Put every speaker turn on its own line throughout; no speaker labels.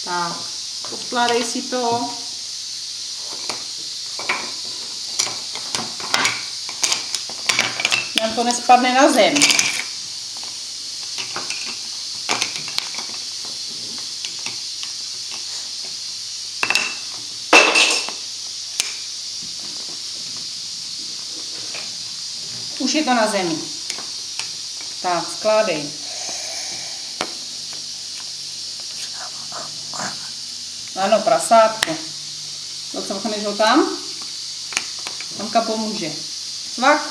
Tak, poskládej si to. Nám to nespadne na zem. Už je to na zemi. Tak, skládej. Ano, prasátko. Docvakneš ho tam? Mamka pomůže. Cvak.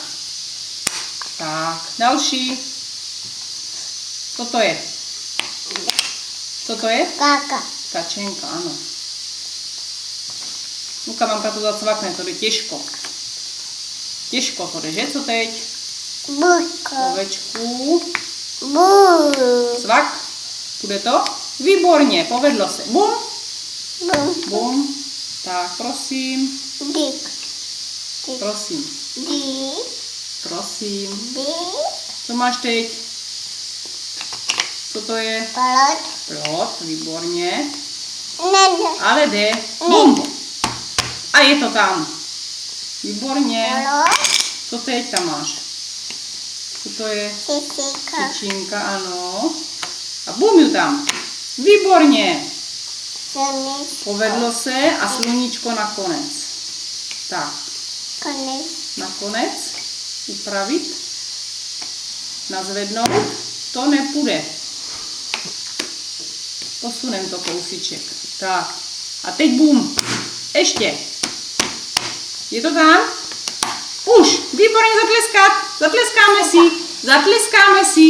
Tak, další. Co to je? Co to je?
Káka.
Kačenka, ano. Luka, mamka to zacvakne, to jde těžko. Těžko to jde, že? Co teď?
Buďko.
Ovečku.
Bum.
Cvak. Půjde to? Výborně, povedlo se. Bum.
Bum.
Bum. Tak, prosím.
Dík.
Prosím.
Dík.
Prosím.
Dík.
Co máš teď? Co to je?
Plot.
Plot, výborně.
Nene.
Ale jde. Bum. A je to tam. Výborně.
Plot.
Co teď tam máš? Co to je?
Sisika.
Tyčinka, ano. A bum ju tam. Výborně.
Sluníčko.
Povedlo se a sluníčko nakonec. Tak,
Konec.
nakonec upravit, nazvednout, to nepůjde. Posunem to kousíček. Tak, a teď bum. Ještě. Je to tam? Už. Výborně zatleskat. Zatleskáme si. Zatleskáme si.